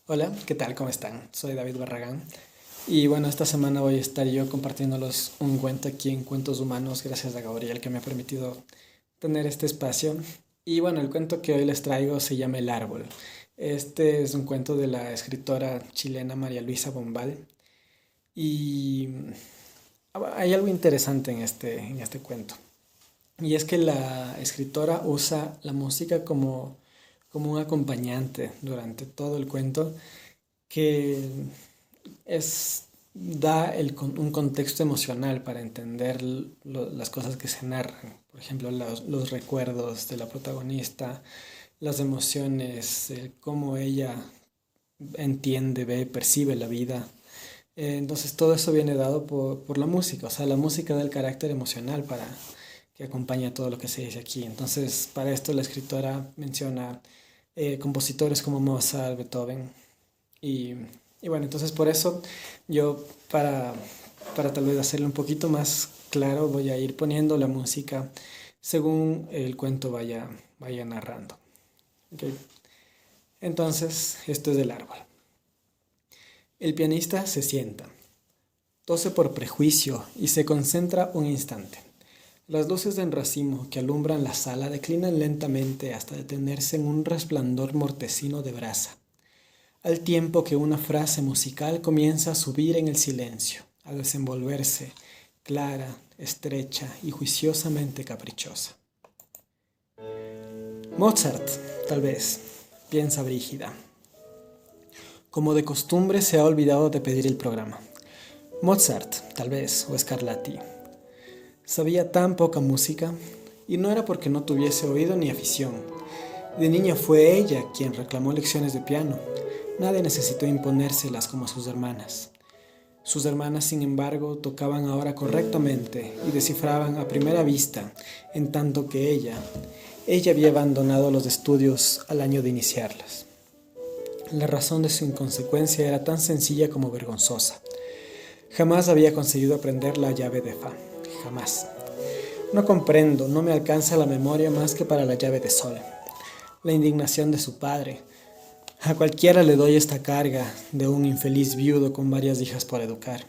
Hola, ¿qué tal? ¿Cómo están? Soy David Barragán y bueno, esta semana voy a estar yo compartiéndolos un cuento aquí en Cuentos Humanos gracias a Gabriel que me ha permitido tener este espacio. Y bueno, el cuento que hoy les traigo se llama El Árbol. Este es un cuento de la escritora chilena María Luisa Bombal y hay algo interesante en este cuento. Y es que la escritora usa la música como un acompañante durante todo el cuento que da un contexto emocional para entender las cosas que se narran. Por ejemplo, los recuerdos de la protagonista, las emociones, cómo ella entiende, ve, percibe la vida. Entonces todo eso viene dado por la música, o sea, la música da el carácter emocional para que acompañe todo lo que se dice aquí. Entonces, para esto la escritora menciona compositores como Mozart, Beethoven, y, y bueno, entonces por eso yo para tal vez hacerlo un poquito más claro voy a ir poniendo la música según el cuento vaya narrando. ¿Ok? Entonces, esto es del árbol. El pianista se sienta, tose por prejuicio y se concentra un instante. Las luces de racimo que alumbran la sala declinan lentamente hasta detenerse en un resplandor mortecino de brasa, al tiempo que una frase musical comienza a subir en el silencio, a desenvolverse, clara, estrecha y juiciosamente caprichosa. Mozart, tal vez, piensa Brígida. Como de costumbre se ha olvidado de pedir el programa. Mozart, tal vez, o Scarlatti. Sabía tan poca música, y no era porque no tuviese oído ni afición. De niña fue ella quien reclamó lecciones de piano. Nadie necesitó imponérselas como a sus hermanas. Sus hermanas, sin embargo, tocaban ahora correctamente y descifraban a primera vista, en tanto que ella había abandonado los estudios al año de iniciarlas. La razón de su inconsecuencia era tan sencilla como vergonzosa. Jamás había conseguido aprender la llave de fa. Jamás. No comprendo, no me alcanza la memoria más que para la llave de sol. La indignación de su padre. A cualquiera le doy esta carga de un infeliz viudo con varias hijas por educar.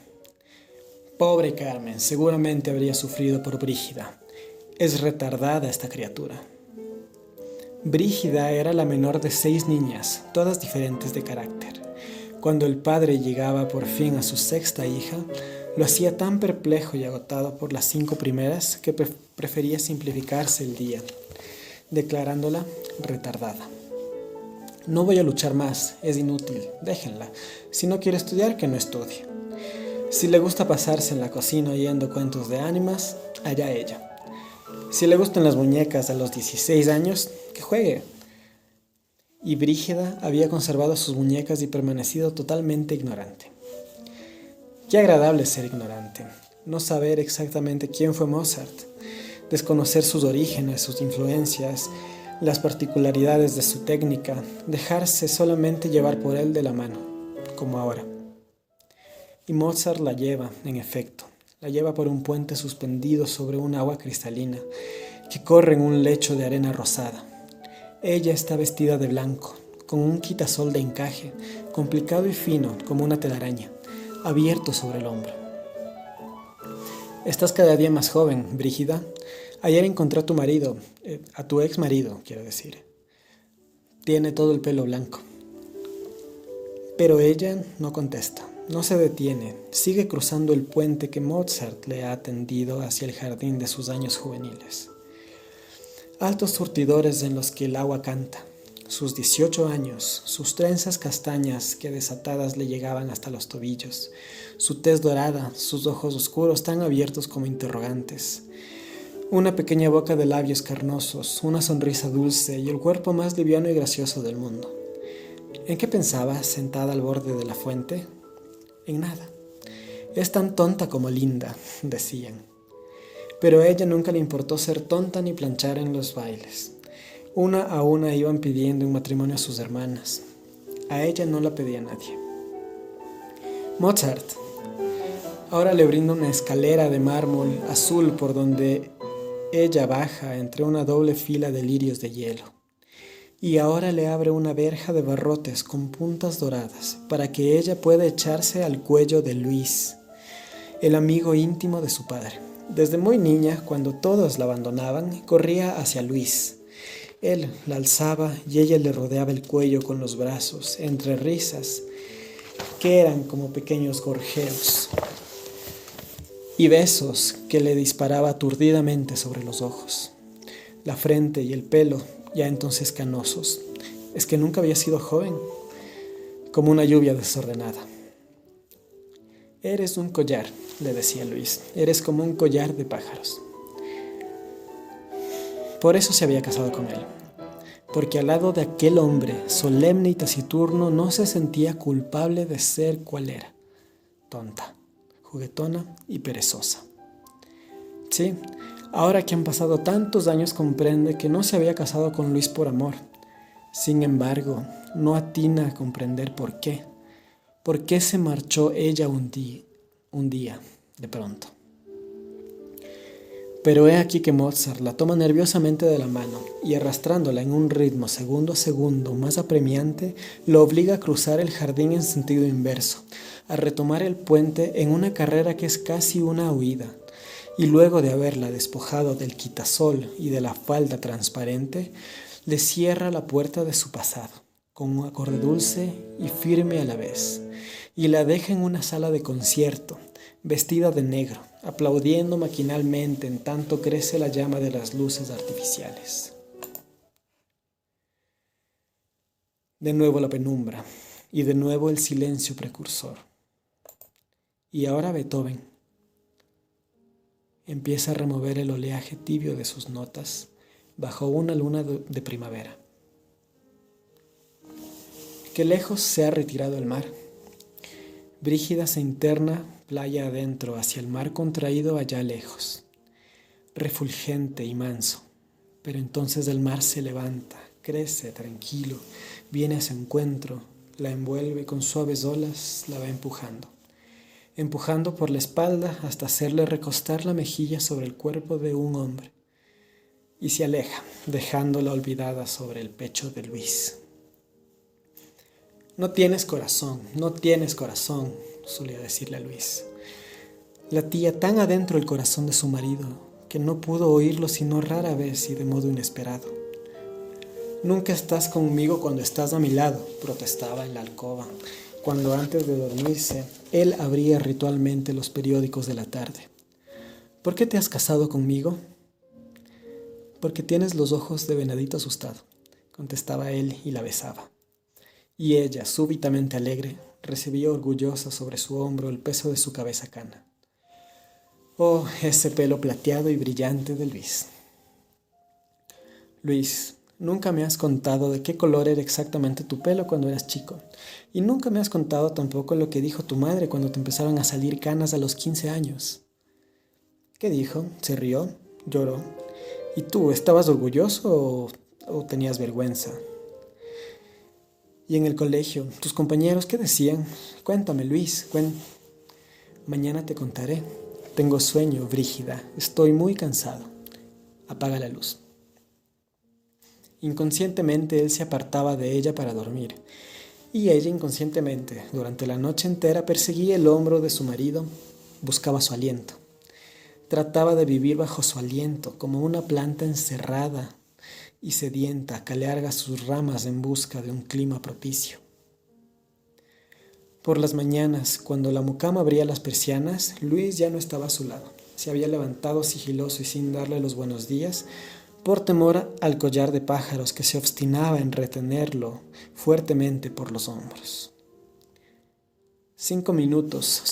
Pobre Carmen, seguramente habría sufrido por Brígida. Es retardada esta criatura. Brígida era la menor de 6 niñas, todas diferentes de carácter. Cuando el padre llegaba por fin a su sexta hija, lo hacía tan perplejo y agotado por las 5 primeras que prefería simplificarse el día, declarándola retardada. No voy a luchar más, es inútil, déjenla. Si no quiere estudiar, que no estudie. Si le gusta pasarse en la cocina oyendo cuentos de ánimas, allá ella. Si le gustan las muñecas a los 16 años, que juegue. Y Brígida había conservado sus muñecas y permanecido totalmente ignorante. Qué agradable ser ignorante, no saber exactamente quién fue Mozart, desconocer sus orígenes, sus influencias, las particularidades de su técnica, dejarse solamente llevar por él de la mano, como ahora. Y Mozart la lleva, en efecto, la lleva por un puente suspendido sobre un agua cristalina que corre en un lecho de arena rosada. Ella está vestida de blanco, con un quitasol de encaje, complicado y fino como una telaraña, abierto sobre el hombro. Estás cada día más joven, Brígida. Ayer encontré a tu marido, a tu ex marido, quiero decir. Tiene todo el pelo blanco. Pero ella no contesta, no se detiene, sigue cruzando el puente que Mozart le ha tendido hacia el jardín de sus años juveniles. Altos surtidores en los que el agua canta, sus 18 años, sus trenzas castañas que desatadas le llegaban hasta los tobillos, su tez dorada, sus ojos oscuros tan abiertos como interrogantes, una pequeña boca de labios carnosos, una sonrisa dulce y el cuerpo más liviano y gracioso del mundo. ¿En qué pensaba, sentada al borde de la fuente? En nada. Es tan tonta como linda, decían. Pero a ella nunca le importó ser tonta ni planchar en los bailes. Una a una iban pidiendo en matrimonio a sus hermanas. A ella no la pedía nadie. Mozart. Ahora le brinda una escalera de mármol azul por donde ella baja entre una doble fila de lirios de hielo. y ahora le abre una verja de barrotes con puntas doradas para que ella pueda echarse al cuello de Luis, el amigo íntimo de su padre. Desde muy niña, cuando todos la abandonaban, corría hacia Luis. Él la alzaba y ella le rodeaba el cuello con los brazos, entre risas que eran como pequeños gorjeos y besos que le disparaba aturdidamente sobre los ojos. La frente y el pelo, ya entonces canosos, es que nunca había sido joven, como una lluvia desordenada. Eres un collar, le decía Luis, eres como un collar de pájaros. Por eso se había casado con él, porque al lado de aquel hombre solemne y taciturno no se sentía culpable de ser cual era, tonta, juguetona y perezosa. Sí, ahora que han pasado tantos años comprende que no se había casado con Luis por amor. Sin embargo, no atina a comprender por qué. ¿Por qué se marchó ella un día, de pronto? Pero he aquí que Mozart la toma nerviosamente de la mano y arrastrándola en un ritmo segundo a segundo más apremiante, lo obliga a cruzar el jardín en sentido inverso, a retomar el puente en una carrera que es casi una huida, y luego de haberla despojado del quitasol y de la falda transparente, le cierra la puerta de su pasado, con un acorde dulce y firme a la vez, y la deja en una sala de concierto, vestida de negro, aplaudiendo maquinalmente en tanto crece la llama de las luces artificiales. De nuevo la penumbra, y de nuevo el silencio precursor. Y ahora Beethoven empieza a remover el oleaje tibio de sus notas bajo una luna de primavera. Qué lejos se ha retirado el mar. Brígida se interna playa adentro hacia el mar contraído allá lejos, refulgente y manso, pero entonces el mar se levanta, crece tranquilo, viene a su encuentro, la envuelve con suaves olas, la va empujando por la espalda hasta hacerle recostar la mejilla sobre el cuerpo de un hombre, y se aleja, dejándola olvidada sobre el pecho de Luis. No tienes corazón, solía decirle a Luis. Latía tan adentro el corazón de su marido que no pudo oírlo sino rara vez y de modo inesperado. Nunca estás conmigo cuando estás a mi lado, protestaba en la alcoba, cuando antes de dormirse él abría ritualmente los periódicos de la tarde. ¿Por qué te has casado conmigo? Porque tienes los ojos de venadito asustado, contestaba él y la besaba. Y ella, súbitamente alegre, recibía orgullosa sobre su hombro el peso de su cabeza cana. Oh, ese pelo plateado y brillante de Luis. Luis, nunca me has contado de qué color era exactamente tu pelo cuando eras chico. Y nunca me has contado tampoco lo que dijo tu madre cuando te empezaron a salir canas a los 15 años. ¿Qué dijo? ¿Se rió? ¿Lloró? ¿Y tú, estabas orgulloso o tenías vergüenza? Y en el colegio, ¿tus compañeros qué decían? Cuéntame, Luis, Mañana te contaré. Tengo sueño, Brígida. Estoy muy cansado. Apaga la luz. Inconscientemente él se apartaba de ella para dormir. Y ella inconscientemente, durante la noche entera, perseguía el hombro de su marido, buscaba su aliento. Trataba de vivir bajo su aliento, como una planta encerrada y sedienta que alarga sus ramas en busca de un clima propicio. Por las mañanas, cuando la mucama abría las persianas, Luis ya no estaba a su lado. Se había levantado sigiloso y sin darle los buenos días, por temor al collar de pájaros que se obstinaba en retenerlo fuertemente por los hombros. 5 minutos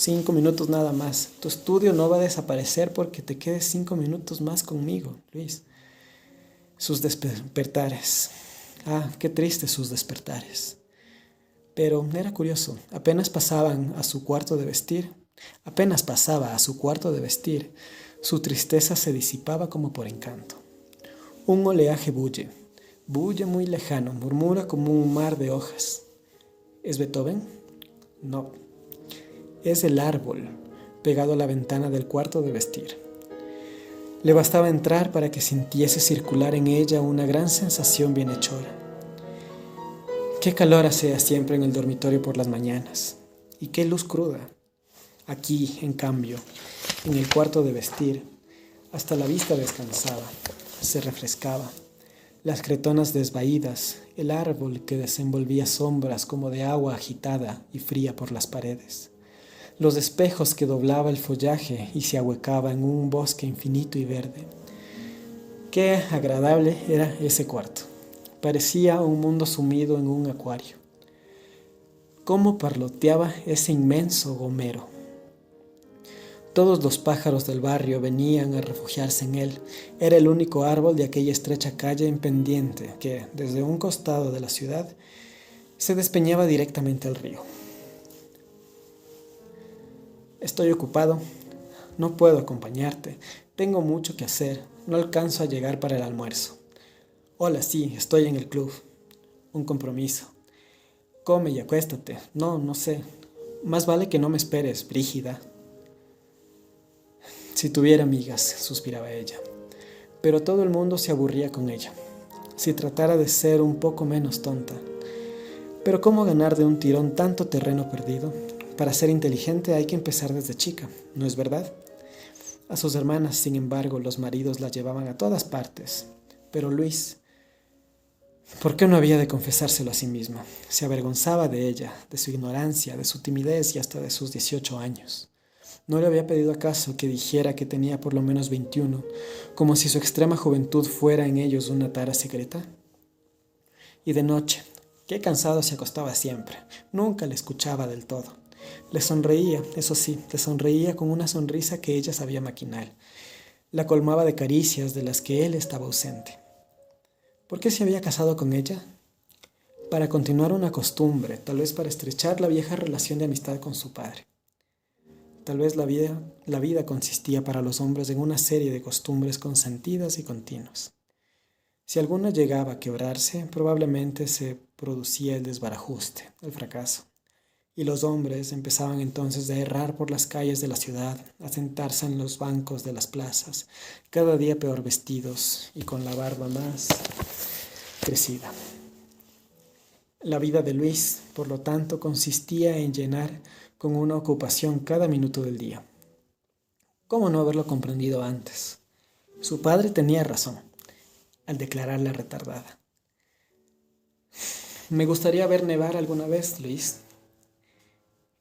nada más. Tu estudio no va a desaparecer porque te quedes 5 minutos más conmigo, Luis. Sus despertares. Qué tristes sus despertares. Pero era curioso, apenas pasaba a su cuarto de vestir, su tristeza se disipaba como por encanto. Un oleaje bulle muy lejano, murmura como un mar de hojas. ¿Es Beethoven? No, es el árbol pegado a la ventana del cuarto de vestir. Le bastaba entrar para que sintiese circular en ella una gran sensación bienhechora. Qué calor hacía siempre en el dormitorio por las mañanas. Y qué luz cruda. Aquí, en cambio, en el cuarto de vestir, hasta la vista descansaba, se refrescaba. Las cretonas desvaídas, el árbol que desenvolvía sombras como de agua agitada y fría por las paredes. Los espejos que doblaba el follaje y se ahuecaba en un bosque infinito y verde. Qué agradable era ese cuarto. Parecía un mundo sumido en un acuario. Cómo parloteaba ese inmenso gomero. Todos los pájaros del barrio venían a refugiarse en él. Era el único árbol de aquella estrecha calle en pendiente que, desde un costado de la ciudad, se despeñaba directamente al río. Estoy ocupado, no puedo acompañarte, tengo mucho que hacer, no alcanzo a llegar para el almuerzo. Hola, sí, estoy en el club. Un compromiso. Come y acuéstate. No sé. Más vale que no me esperes, Brígida. Si tuviera amigas, suspiraba ella. Pero todo el mundo se aburría con ella. Si tratara de ser un poco menos tonta. Pero ¿cómo ganar de un tirón tanto terreno perdido? Para ser inteligente hay que empezar desde chica, ¿no es verdad? A sus hermanas, sin embargo, los maridos la llevaban a todas partes. Pero Luis, ¿por qué no había de confesárselo a sí mismo? Se avergonzaba de ella, de su ignorancia, de su timidez y hasta de sus 18 años. ¿No le había pedido acaso que dijera que tenía por lo menos 21, como si su extrema juventud fuera en ellos una tara secreta? Y de noche, qué cansado se acostaba siempre, nunca le escuchaba del todo. Le sonreía, eso sí, le sonreía con una sonrisa que ella sabía maquinal. La colmaba de caricias de las que él estaba ausente. ¿Por qué se había casado con ella? Para continuar una costumbre, tal vez para estrechar la vieja relación de amistad con su padre. Tal vez la vida consistía para los hombres en una serie de costumbres consentidas y continuas. Si alguna llegaba a quebrarse, probablemente se producía el desbarajuste, el fracaso. Y los hombres empezaban entonces a errar por las calles de la ciudad, a sentarse en los bancos de las plazas, cada día peor vestidos y con la barba más crecida. La vida de Luis, por lo tanto, consistía en llenar con una ocupación cada minuto del día. ¿Cómo no haberlo comprendido antes? Su padre tenía razón al declararla retardada. Me gustaría ver nevar alguna vez, Luis.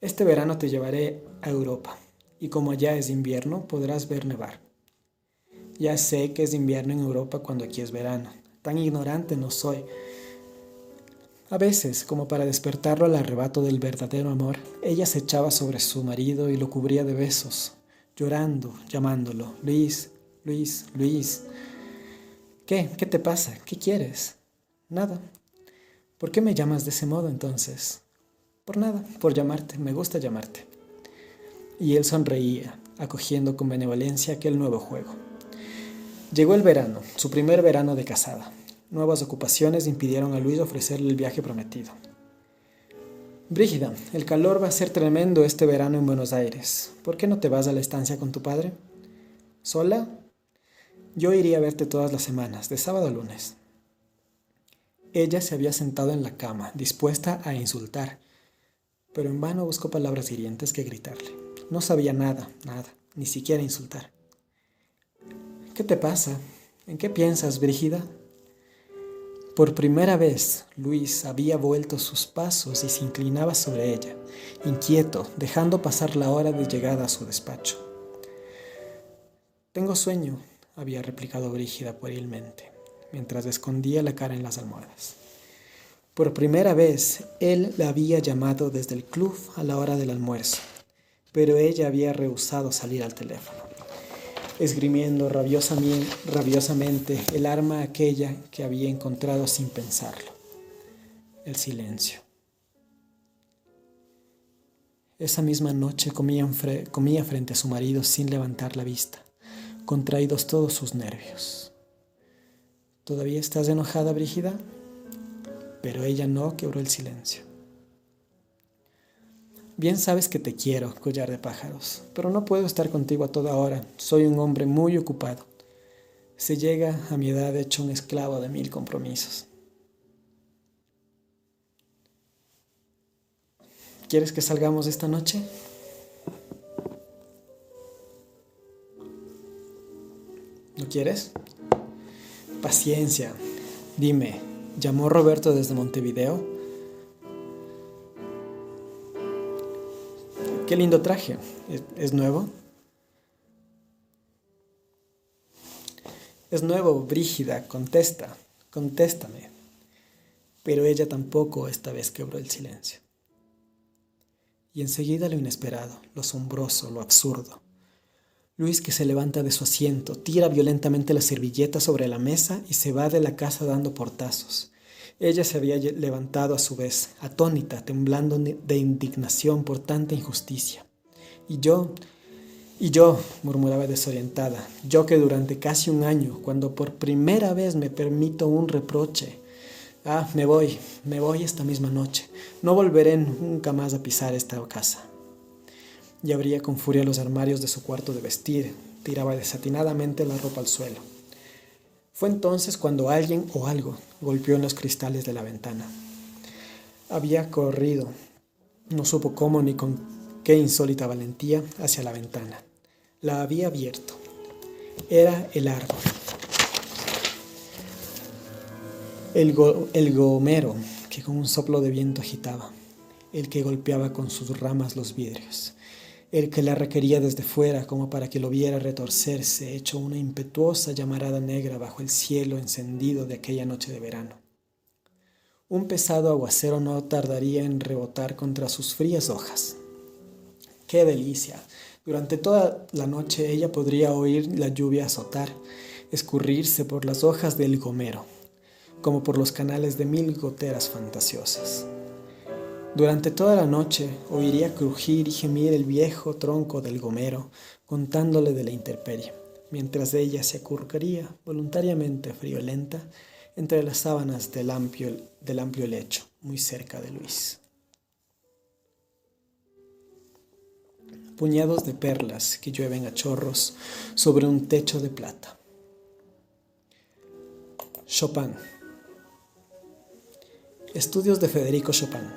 Este verano te llevaré a Europa, y como allá es invierno, podrás ver nevar. Ya sé que es invierno en Europa cuando aquí es verano. Tan ignorante no soy. A veces, como para despertarlo al arrebato del verdadero amor, ella se echaba sobre su marido y lo cubría de besos, llorando, llamándolo, Luis, Luis, Luis. ¿Qué? ¿Qué te pasa? ¿Qué quieres? Nada. ¿Por qué me llamas de ese modo entonces? Por nada, por llamarte, me gusta llamarte. Y él sonreía, acogiendo con benevolencia aquel nuevo juego. Llegó el verano, su primer verano de casada. Nuevas ocupaciones impidieron a Luis ofrecerle el viaje prometido. Brígida, el calor va a ser tremendo este verano en Buenos Aires. ¿Por qué no te vas a la estancia con tu padre? ¿Sola? Yo iría a verte todas las semanas, de sábado a lunes. Ella se había sentado en la cama, dispuesta a insultar, pero en vano buscó palabras hirientes que gritarle. No sabía nada, ni siquiera insultar. ¿Qué te pasa? ¿En qué piensas, Brígida? Por primera vez, Luis había vuelto sus pasos y se inclinaba sobre ella, inquieto, dejando pasar la hora de llegada a su despacho. Tengo sueño, había replicado Brígida puerilmente, mientras escondía la cara en las almohadas. Por primera vez, él la había llamado desde el club a la hora del almuerzo, pero ella había rehusado salir al teléfono, esgrimiendo rabiosamente el arma aquella que había encontrado sin pensarlo, el silencio. Esa misma noche comía frente a su marido sin levantar la vista, contraídos todos sus nervios. ¿Todavía estás enojada, Brígida? Pero ella no quebró el silencio. Bien sabes que te quiero, collar de pájaros, pero no puedo estar contigo a toda hora. Soy un hombre muy ocupado. Se llega a mi edad hecho un esclavo de 1000 compromisos. ¿Quieres que salgamos esta noche? ¿No quieres? Paciencia. Dime, ¿llamó Roberto desde Montevideo? Qué lindo traje. ¿Es nuevo? Es nuevo, Brígida, contéstame. Pero ella tampoco esta vez quebró el silencio. Y enseguida lo inesperado, lo asombroso, lo absurdo. Luis, que se levanta de su asiento, tira violentamente la servilleta sobre la mesa y se va de la casa dando portazos. Ella se había levantado a su vez, atónita, temblando de indignación por tanta injusticia. Y yo, murmuraba desorientada, yo que durante casi un año, cuando por primera vez me permito un reproche, me voy esta misma noche, no volveré nunca más a pisar esta casa. Y abría con furia los armarios de su cuarto de vestir, tiraba desatinadamente la ropa al suelo. Fue entonces cuando alguien o algo golpeó en los cristales de la ventana. Había corrido, no supo cómo ni con qué insólita valentía, hacia la ventana. La había abierto. Era el árbol. El gomero que con un soplo de viento agitaba, el que golpeaba con sus ramas los vidrios, el que la requería desde fuera como para que lo viera retorcerse, hecho una impetuosa llamarada negra bajo el cielo encendido de aquella noche de verano. Un pesado aguacero no tardaría en rebotar contra sus frías hojas. ¡Qué delicia! Durante toda la noche ella podría oír la lluvia azotar, escurrirse por las hojas del gomero, como por los canales de 1000 goteras fantasiosas. Durante toda la noche oiría crujir y gemir el viejo tronco del gomero, contándole de la intemperie, mientras ella se acurrucaría voluntariamente friolenta entre las sábanas del amplio lecho, muy cerca de Luis. Puñados de perlas que llueven a chorros sobre un techo de plata. Chopin. Estudios de Federico Chopin.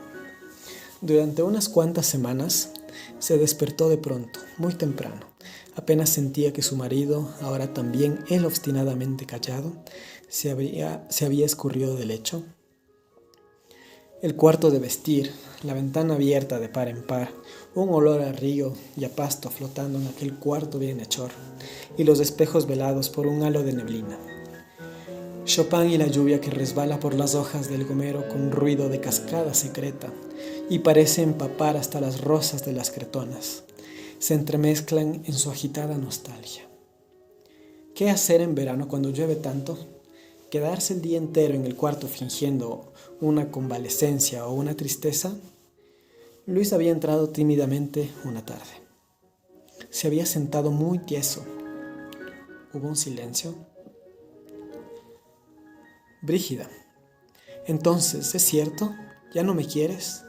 Durante unas cuantas semanas se despertó de pronto, muy temprano. Apenas sentía que su marido, ahora también él obstinadamente callado, se había escurrido del lecho. El cuarto de vestir, la ventana abierta de par en par, un olor a río y a pasto flotando en aquel cuarto bienhechor, y los espejos velados por un halo de neblina. Chopin y la lluvia que resbala por las hojas del gomero con ruido de cascada secreta y parece empapar hasta las rosas de las cretonas, se entremezclan en su agitada nostalgia. ¿Qué hacer en verano cuando llueve tanto? ¿Quedarse el día entero en el cuarto fingiendo una convalescencia o una tristeza? Luis había entrado tímidamente una tarde. Se había sentado muy tieso. Hubo un silencio. Brígida, entonces, ¿es cierto? ¿Ya no me quieres?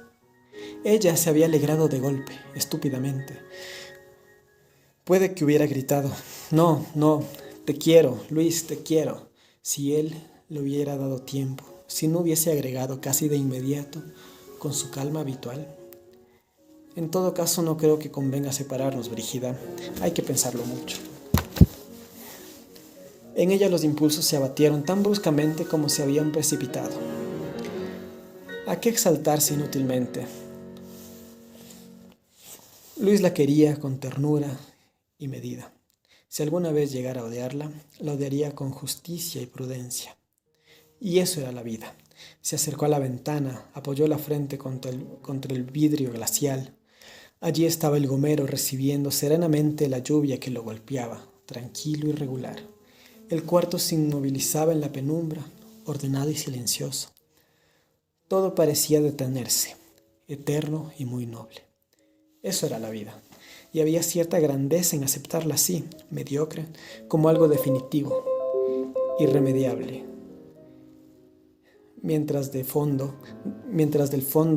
Ella se había alegrado de golpe, estúpidamente. Puede que hubiera gritado, no, te quiero, Luis, te quiero, si él le hubiera dado tiempo, si no hubiese agregado casi de inmediato, con su calma habitual. En todo caso, no creo que convenga separarnos, Brígida, hay que pensarlo mucho. En ella los impulsos se abatieron tan bruscamente como se habían precipitado. ¿A qué exaltarse inútilmente? Luis la quería con ternura y medida. Si alguna vez llegara a odiarla, la odiaría con justicia y prudencia. Y eso era la vida. Se acercó a la ventana, apoyó la frente contra el vidrio glacial. Allí estaba el gomero recibiendo serenamente la lluvia que lo golpeaba, tranquilo y regular. El cuarto se inmovilizaba en la penumbra, ordenado y silencioso. Todo parecía detenerse, eterno y muy noble. Eso era la vida, y había cierta grandeza en aceptarla así, mediocre, como algo definitivo, irremediable. Mientras del fondo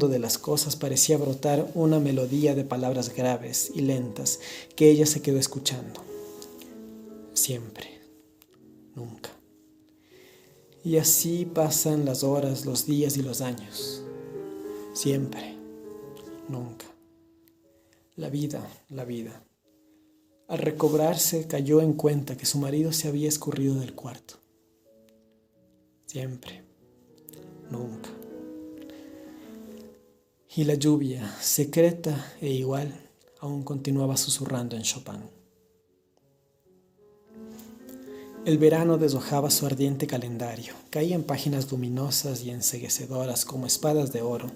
de las cosas parecía brotar una melodía de palabras graves y lentas que ella se quedó escuchando. Siempre. Nunca. Y así pasan las horas, los días y los años. Siempre, nunca. La vida. Al recobrarse, cayó en cuenta que su marido se había escurrido del cuarto. Siempre, nunca. Y la lluvia, secreta e igual, aún continuaba susurrando en Chopin. El verano deshojaba su ardiente calendario, caía en páginas luminosas y enceguecedoras como espadas de oro,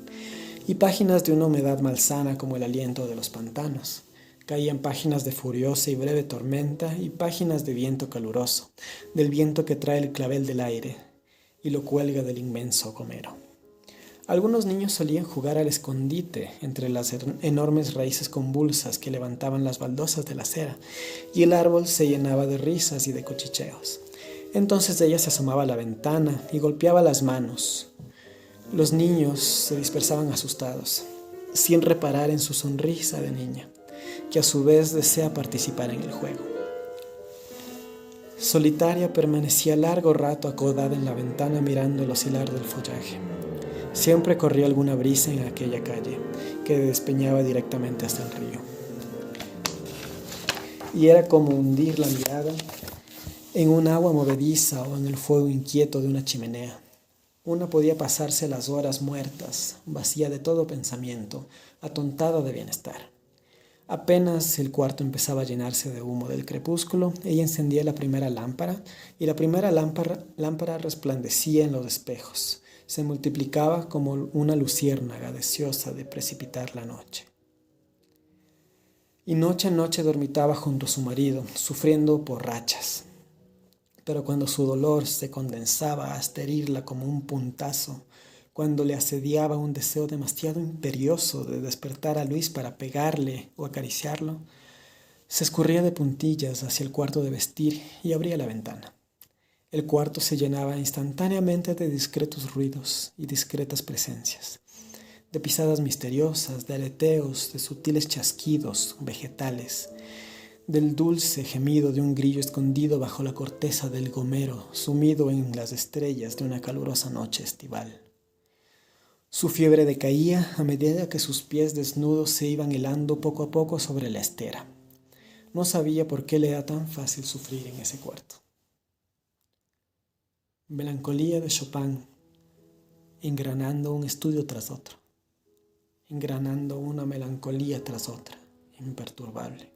y páginas de una humedad malsana como el aliento de los pantanos. Caía en páginas de furiosa y breve tormenta y páginas de viento caluroso, del viento que trae el clavel del aire y lo cuelga del inmenso gomero. Algunos niños solían jugar al escondite entre las enormes raíces convulsas que levantaban las baldosas de la acera, y el árbol se llenaba de risas y de cuchicheos. Entonces ella se asomaba a la ventana y golpeaba las manos. Los niños se dispersaban asustados, sin reparar en su sonrisa de niña, que a su vez desea participar en el juego. Solitaria permanecía largo rato acodada en la ventana mirando el oscilar del follaje. Siempre corría alguna brisa en aquella calle, que despeñaba directamente hasta el río. Y era como hundir la mirada en un agua movediza o en el fuego inquieto de una chimenea. Una podía pasarse las horas muertas, vacía de todo pensamiento, atontada de bienestar. Apenas el cuarto empezaba a llenarse de humo del crepúsculo, ella encendía la primera lámpara, y la primera lámpara resplandecía en los espejos. Se multiplicaba como una luciérnaga deseosa de precipitar la noche. Y noche en noche dormitaba junto a su marido, sufriendo por rachas. Pero cuando su dolor se condensaba hasta herirla como un puntazo, cuando le asediaba un deseo demasiado imperioso de despertar a Luis para pegarle o acariciarlo, se escurría de puntillas hacia el cuarto de vestir y abría la ventana. El cuarto se llenaba instantáneamente de discretos ruidos y discretas presencias, de pisadas misteriosas, de aleteos, de sutiles chasquidos vegetales, del dulce gemido de un grillo escondido bajo la corteza del gomero, sumido en las estrellas de una calurosa noche estival. Su fiebre decaía a medida que sus pies desnudos se iban helando poco a poco sobre la estera. No sabía por qué le era tan fácil sufrir en ese cuarto. Melancolía de Chopin, engranando un estudio tras otro, engranando una melancolía tras otra, imperturbable.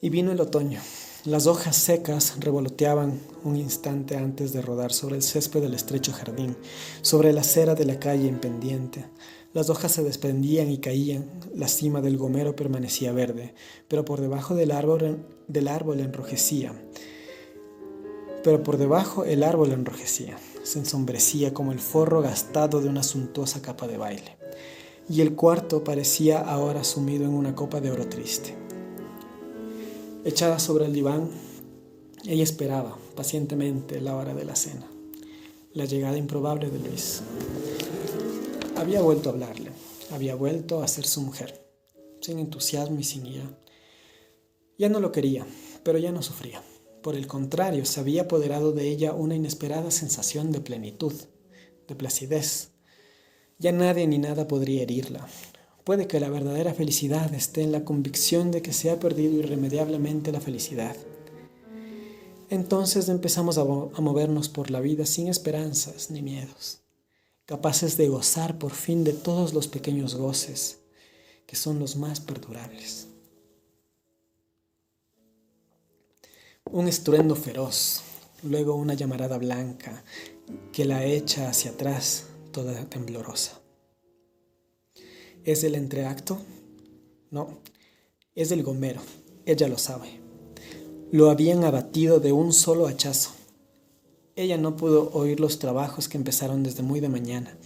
Y vino el otoño. Las hojas secas revoloteaban un instante antes de rodar sobre el césped del estrecho jardín, sobre la acera de la calle en pendiente. Las hojas se desprendían y caían, la cima del gomero permanecía verde, pero por debajo el árbol enrojecía. Se ensombrecía como el forro gastado de una suntuosa capa de baile, y el cuarto parecía ahora sumido en una copa de oro triste. Echada sobre el diván, ella esperaba pacientemente la hora de la cena, la llegada improbable de Luis. Había vuelto a hablarle, había vuelto a ser su mujer, sin entusiasmo y sin ira. Ya no lo quería, pero ya no sufría. Por el contrario, se había apoderado de ella una inesperada sensación de plenitud, de placidez. Ya nadie ni nada podría herirla. Puede que la verdadera felicidad esté en la convicción de que se ha perdido irremediablemente la felicidad. Entonces empezamos a movernos por la vida sin esperanzas ni miedos, capaces de gozar por fin de todos los pequeños goces, que son los más perdurables. Un estruendo feroz, luego una llamarada blanca que la echa hacia atrás, toda temblorosa. ¿Es el entreacto? No, es el gomero, ella lo sabe. Lo habían abatido de un solo hachazo. Ella no pudo oír los trabajos que empezaron desde muy de mañana.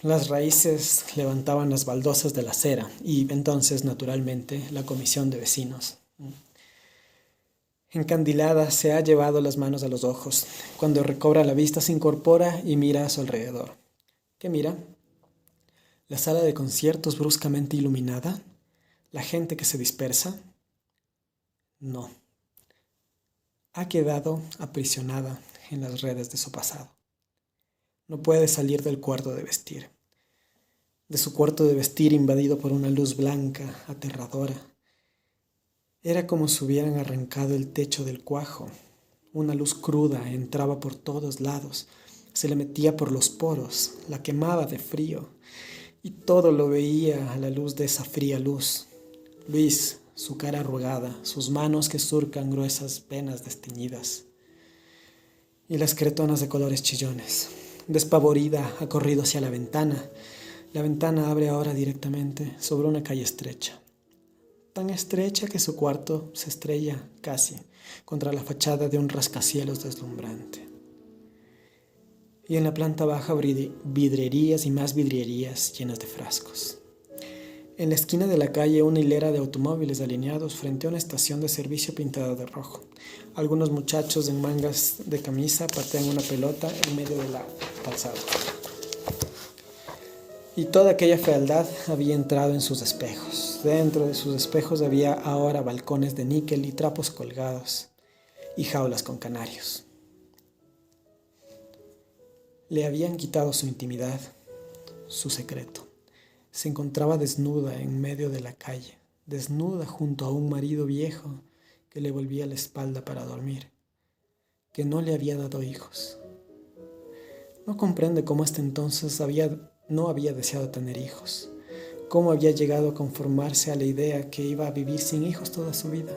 Las raíces levantaban las baldosas de la acera y entonces, naturalmente, la comisión de vecinos. Encandilada, se ha llevado las manos a los ojos. Cuando recobra la vista, se incorpora y mira a su alrededor. ¿Qué mira? La sala de conciertos bruscamente iluminada, la gente que se dispersa. No. Ha quedado aprisionada en las redes de su pasado. No puede salir del cuarto de vestir. de su cuarto de vestir invadido por una luz blanca, aterradora. Era como si hubieran arrancado el techo del cuajo. Una luz cruda entraba por todos lados, se le metía por los poros, la quemaba de frío, y todo lo veía a la luz de esa fría luz. Luis, su cara arrugada, sus manos que surcan gruesas venas desteñidas, y las cretonas de colores chillones. Despavorida, ha corrido hacia la ventana. La ventana abre ahora directamente sobre una calle estrecha, tan estrecha que su cuarto se estrella casi contra la fachada de un rascacielos deslumbrante. Y en la planta baja vidrierías y más vidrierías llenas de frascos. En la esquina de la calle una hilera de automóviles alineados frente a una estación de servicio pintada de rojo. Algunos muchachos en mangas de camisa patean una pelota en medio de la calzada. Y toda aquella fealdad había entrado en sus espejos. Dentro de sus espejos había ahora balcones de níquel y trapos colgados, y jaulas con canarios. Le habían quitado su intimidad, su secreto. Se encontraba desnuda en medio de la calle, desnuda junto a un marido viejo que le volvía la espalda para dormir, que no le había dado hijos. No comprende cómo hasta entonces no había deseado tener hijos, cómo había llegado a conformarse a la idea que iba a vivir sin hijos toda su vida.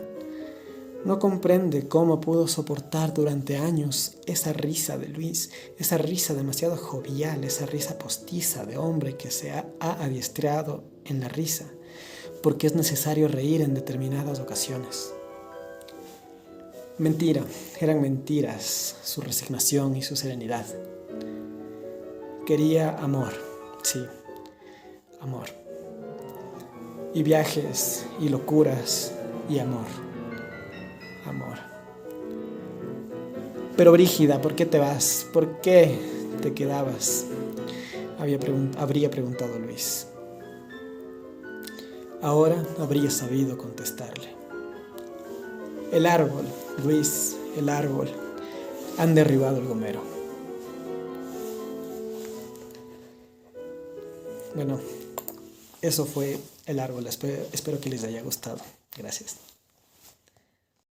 No comprende cómo pudo soportar durante años esa risa de Luis, esa risa demasiado jovial, esa risa postiza de hombre que se ha adiestrado en la risa, porque es necesario reír en determinadas ocasiones. Mentira, eran mentiras, su resignación y su serenidad. Quería amor, sí, amor. Y viajes, y locuras, y amor. Amor. Pero Brígida, ¿por qué te vas? ¿Por qué te quedabas? Habría preguntado Luis. Ahora habría sabido contestarle. El árbol, Luis, el árbol. Han derribado el gomero. Bueno, eso fue El árbol. Espero que les haya gustado. Gracias.